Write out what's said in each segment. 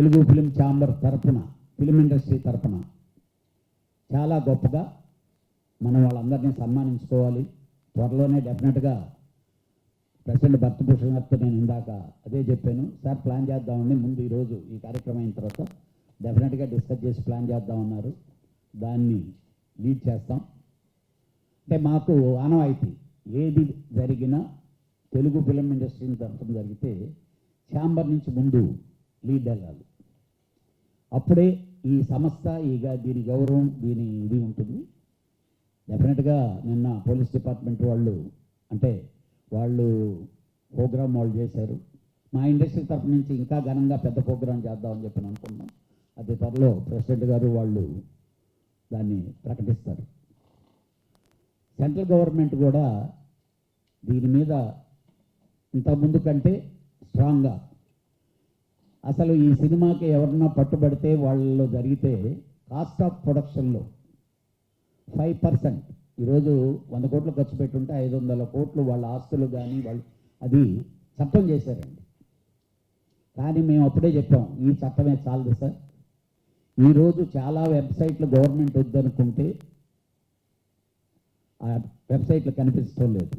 Telugu film chamber తరపున, film industry తరపున చాలా గొప్పగా మనం వాళ్ళందరినీ సన్మానించుకోవాలి. త్వరలోనే డెఫినెట్గా ప్రెసిడెంట్ భరతభూషణ్ గారితో నేను ఇందాక అదే చెప్పాను, సార్ ప్లాన్ చేద్దామని. ముందు ఈరోజు ఈ కార్యక్రమం అయిన తర్వాత డెఫినెట్గా డిస్కస్ చేసి ప్లాన్ చేద్దామన్నారు. దాన్ని లీడ్ చేస్తాం. అంటే మాకు ఆనవాయితీ ఏది జరిగినా తెలుగు ఫిలిం ఇండస్ట్రీ తరఫున జరిగితే ఛాంబర్ నుంచి ముందు లీడ్ వెళ్ళాలి. అప్పుడే ఈ సంస్థ దీని గౌరవం, దీని ఇది ఉంటుంది. డెఫినెట్గా నిన్న పోలీస్ డిపార్ట్మెంట్ వాళ్ళు అంటే వాళ్ళు ప్రోగ్రామ్ వాళ్ళు చేశారు. మా ఇండస్ట్రీ తరఫు నుంచి ఇంకా ఘనంగా పెద్ద ప్రోగ్రాం చేద్దామని చెప్పి అనుకున్నాం. అది త్వరలో ప్రెసిడెంట్ గారు వాళ్ళు దాన్ని ప్రకటిస్తారు. సెంట్రల్ గవర్నమెంట్ కూడా దీని మీద ఇంతకుముందు కంటే స్ట్రాంగ్గా, అసలు ఈ సినిమాకి ఎవరన్నా పట్టుబడితే వాళ్ళలో జరిగితే కాస్ట్ ఆఫ్ ప్రొడక్షన్లో 5%, ఈరోజు 100 కోట్లు ఖర్చు పెట్టుంటే 500 కోట్లు వాళ్ళ ఆస్తులు కానీ వాళ్ళు అది చట్టం చేశారండి. కానీ మేము అప్పుడే చెప్పాం, ఈ చట్టమే చాలదు సార్. ఈరోజు చాలా వెబ్సైట్లు గవర్నమెంట్ వద్దనుకుంటే ఆ వెబ్సైట్లు కనిపించడం లేదు.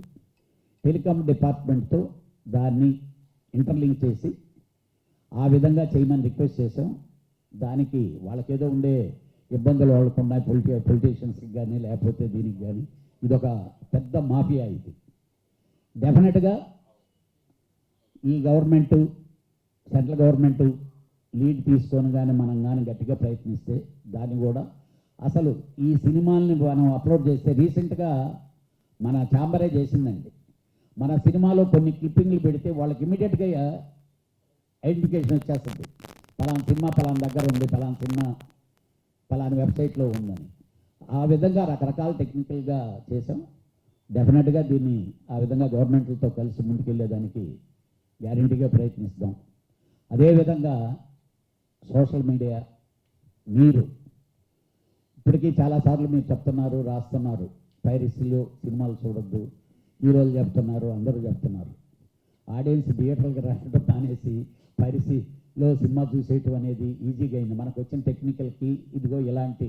టెలికాం డిపార్ట్మెంట్తో దాన్ని ఇంటర్లింక్ చేసి ఆ విధంగా చేయమని రిక్వెస్ట్ చేసాం. దానికి వాళ్ళకేదో ఉండే ఇబ్బందులు వాళ్ళకు ఉన్నాయి, పొలిటీషియన్స్కి కానీ లేకపోతే దీనికి కానీ. ఇదొక పెద్ద మాఫియా. ఇది డెఫినెట్గా ఈ గవర్నమెంటు, సెంట్రల్ గవర్నమెంటు లీడ్ తీసుకొని కానీ మనం కానీ గట్టిగా ప్రయత్నిస్తే దాన్ని కూడా అసలు ఈ సినిమాల్ని మనం అప్లోడ్ చేస్తే రీసెంట్గా మన ఛాంబరే చేసిందండి. మన సినిమాలో కొన్ని క్లిప్పింగ్లు పెడితే వాళ్ళకి ఇమీడియట్గా ఐడెంటిఫికేషన్ వచ్చేస్తుంది. పలానా సినిమా పలానా దగ్గర ఉంది, పలానా సినిమా పలానా వెబ్సైట్లో ఉందని. ఆ విధంగా రకరకాల టెక్నికల్గా చేసాం. డెఫినెట్గా దీన్ని ఆ విధంగా గవర్నమెంట్లతో కలిసి ముందుకెళ్ళేదానికి గ్యారంటీగా ప్రయత్నిస్తాం. అదేవిధంగా సోషల్ మీడియా, మీరు ఇప్పటికీ చాలాసార్లు మీరు చెప్తున్నారు, రాస్తున్నారు, పైరసీలో సినిమాలు చూడొద్దు, హీరోలు చెప్తున్నారు, అందరూ చెప్తున్నారు. ఆడియన్స్ థియేటర్కి రావడం మానేసి పైరసీలో సినిమా చూసేయటం అనేది ఈజీగా అయింది. మనకు వచ్చిన టెక్నికల్కి ఇదిగో ఇలాంటి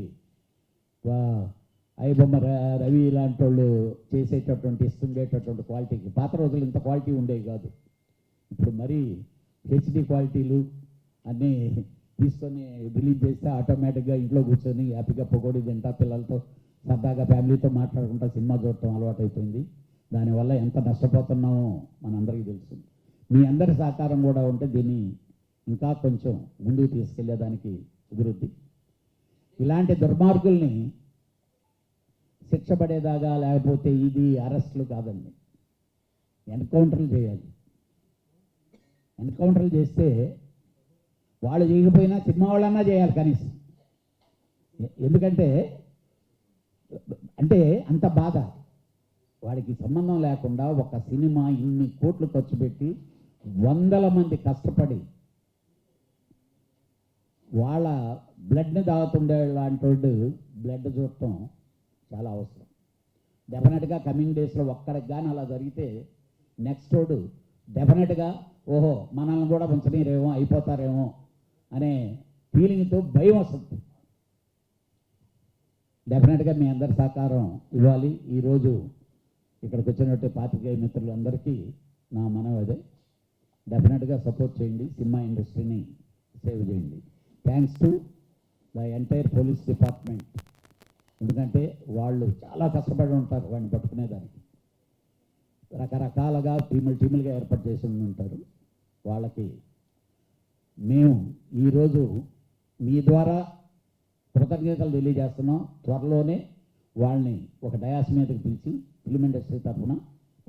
ఐబొమ్మ రవి ఇలాంటి వాళ్ళు చేసేటటువంటి ఇస్తుండేటటువంటి క్వాలిటీకి, పాత రోజులు ఇంత క్వాలిటీ ఉండేవి కాదు. ఇప్పుడు మరీ హెచ్డి క్వాలిటీలు అన్నీ తీసుకొని రిలీజ్ చేస్తే ఆటోమేటిక్గా ఇంట్లో కూర్చొని హ్యాపీగా పకోడీ తింటా, పిల్లలతో సరదాగా ఫ్యామిలీతో మాట్లాడుకుంటా సినిమా చూడటం అలవాటైపోయింది. దానివల్ల ఎంత నష్టపోతున్నామో మనందరికీ తెలుసు. మీ అందరి సహకారం కూడా ఉంటే దీన్ని ఇంకా కొంచెం ముందుకు తీసుకెళ్లేదానికి కుదురుద్ది. ఇలాంటి దుర్మార్గుల్ని శిక్ష పడేదాకా, లేకపోతే ఇది అరెస్టులు కాదండి, ఎన్కౌంటర్లు చేయాలి. ఎన్కౌంటర్లు చేస్తే వాళ్ళు చేయకపోయినా సినిమా వాళ్ళన్నా చేయాలి కనీసం. ఎందుకంటే అంటే అంత బాధ, వాడికి సంబంధం లేకుండా ఒక సినిమా ఇన్ని కోట్లు ఖర్చు పెట్టి 100 మంది కష్టపడి వాళ్ళ బ్లడ్ని తాగుతుండే లాంటి వాళ్ళు బ్లడ్ చూడటం చాలా అవసరం. డెఫినెట్గా కమింగ్ డేస్లో ఒక్కడికి కానీ అలా జరిగితే నెక్స్ట్ రోడ్ డెఫినెట్గా ఓహో మనల్ని కూడా ఉంచనీరేమో, అయిపోతారేమో అనే ఫీలింగ్తో భయం వస్తుంది. డెఫినెట్గా మీ అందరి సహకారం ఇవ్వాలి. ఈరోజు ఇక్కడికి వచ్చినట్టు పాత్రికేయ మిత్రులందరికీ నా మనవి అదే, డెఫినెట్గా సపోర్ట్ చేయండి, సినిమా ఇండస్ట్రీని సేవ్ చేయండి. Thanks to the entire police department. ఎందుకంటే వాళ్ళు చాలా కష్టపడి ఉంటారు వాడిని పట్టుకునేదానికి. రకరకాలుగా టీములుగా ఏర్పాటు చేసి ఉంటారు. వాళ్ళకి మేము ఈరోజు మీ ద్వారా కృతజ్ఞతలు తెలియజేస్తున్నాం. త్వరలోనే వాళ్ళని ఒక డయాస్ మీదకి పిలిచి ఫిల్మ్ ఇండస్ట్రీ తరఫున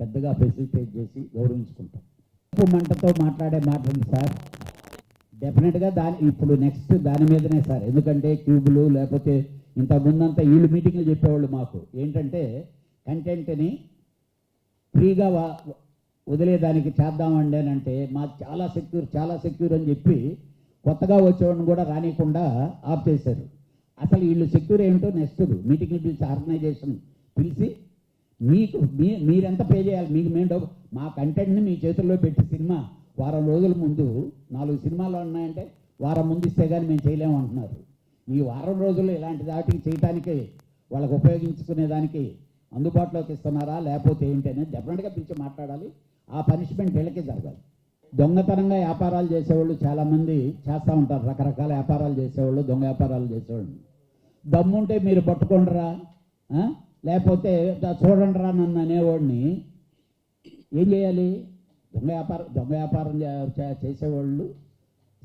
పెద్దగా ఫెసిలిటేట్ చేసి గౌరవించుకుంటాం. మంటతో మాట్లాడే మాటలు సార్, డెఫినెట్గా ఇప్పుడు నెక్స్ట్ దాని మీదనే సార్. ఎందుకంటే క్యూబులు లేకపోతే ఇంతకుముందంతా వీళ్ళు మీటింగ్లు చెప్పేవాళ్ళు మాకు ఏంటంటే కంటెంట్ని ఫ్రీగా వదిలేదానికి చేద్దామండి అని అంటే మాకు చాలా సెక్యూర్ అని చెప్పి కొత్తగా వచ్చేవాడిని కూడా రానియకుండా ఆఫ్ చేశారు. అసలు వీళ్ళు సెక్యూర్ ఏమిటో నెక్స్ట్ మీటింగ్లు పిలిచి ఆర్గనైజేషన్ పిలిచి మీరెంత పే చేయాలి, మీకు మేము మా కంటెంట్ని మీ చేతుల్లో పెట్టి సినిమా వారం రోజుల ముందు 4 సినిమాలు ఉన్నాయంటే వారం ముందు ఇస్తే కానీ మేము చేయలేము అంటున్నారు. ఈ వారం రోజుల్లో ఇలాంటి దాటికి చేయటానికి వాళ్ళకు ఉపయోగించుకునేదానికి అందుబాటులోకి ఇస్తున్నారా లేకపోతే ఏంటి అనేది డెఫినెట్గా పిలిచి మాట్లాడాలి. ఆ పనిష్మెంట్ వీళ్ళకే జరగాలి. దొంగతనంగా వ్యాపారాలు చేసేవాళ్ళు చాలామంది చేస్తూ ఉంటారు. రకరకాల వ్యాపారాలు చేసేవాళ్ళు, దొంగ వ్యాపారాలు చేసేవాళ్ళు. దమ్ముంటే మీరు పట్టుకోండిరా, లేకపోతే చూడండిరా నన్ను అనేవాడిని ఏం చేయాలి? దొంగ వ్యాపారం చేసేవాళ్ళు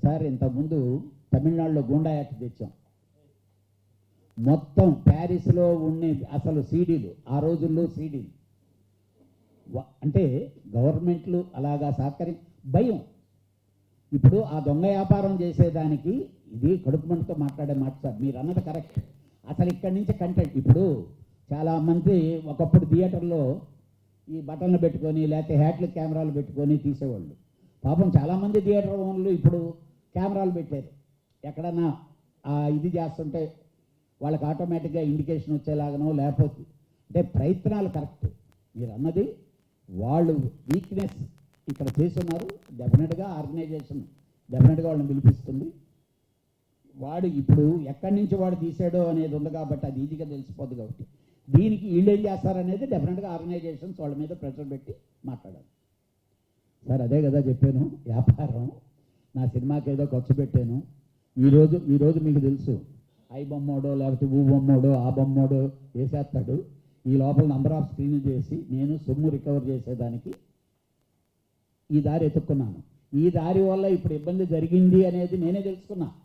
సార్ ఇంతకుముందు తమిళనాడులో గూండా యాక్ట్ తెచ్చాం. మొత్తం ప్యారిస్లో ఉండే అసలు సీడీలు, ఆ రోజుల్లో సీడీలు అంటే గవర్నమెంట్లు అలాగా భయం. ఇప్పుడు ఆ దొంగ వ్యాపారం చేసేదానికి ఇది కడుపు మంటతో మాట్లాడే మాట సార్, మీరు అన్నది కరెక్ట్. అసలు ఇక్కడి నుంచి కంటెంట్ ఇప్పుడు చాలామంది ఒకప్పుడు థియేటర్లో ఈ బటన్లు పెట్టుకొని లేకపోతే హ్యాట్లు కెమెరాలు పెట్టుకొని తీసేవాళ్ళు. పాపం చాలామంది థియేటర్ ఓనర్లు ఇప్పుడు కెమెరాలు పెట్టారు. ఎక్కడన్నా ఇది చేస్తుంటే వాళ్ళకి ఆటోమేటిక్గా ఇండికేషన్ వచ్చేలాగనో లేకపోతే అంటే ప్రయత్నాలు కరెక్ట్. మీరు అన్నది వాళ్ళు వీక్నెస్ ఇక్కడ చేస్తున్నారు. డెఫినెట్గా ఆర్గనైజేషన్ డెఫినెట్గా వాళ్ళని పిలిపిస్తుంది. వాడు ఇప్పుడు ఎక్కడి నుంచి వాడు తీసాడో అనేది ఉంది కాబట్టి అది ఈజీగా తెలిసిపోద్ది. కాబట్టి దీనికి వీళ్ళు ఏం చేస్తారనేది డెఫినెట్గా ఆర్గనైజేషన్స్ వాళ్ళ మీద ప్రెషర్ పెట్టి మాట్లాడాలి. సార్ అదే కదా చెప్పాను, వ్యాపారం నా సినిమాకి ఏదో ఖర్చు పెట్టాను. ఈరోజు మీకు తెలుసు ఐ బొమ్మోడో లేకపోతే ఊ బొమ్మోడో ఆ బొమ్మోడో వేసేస్తాడు. ఈ లోపల నంబర్ ఆఫ్ స్క్రీన్లు చేసి నేను సొమ్ము రికవర్ చేసేదానికి ఈ దారి ఎత్తుక్కున్నాను. ఈ దారి వల్ల ఇప్పుడు ఇబ్బంది జరిగింది అనేది నేనే తెలుసుకున్నా.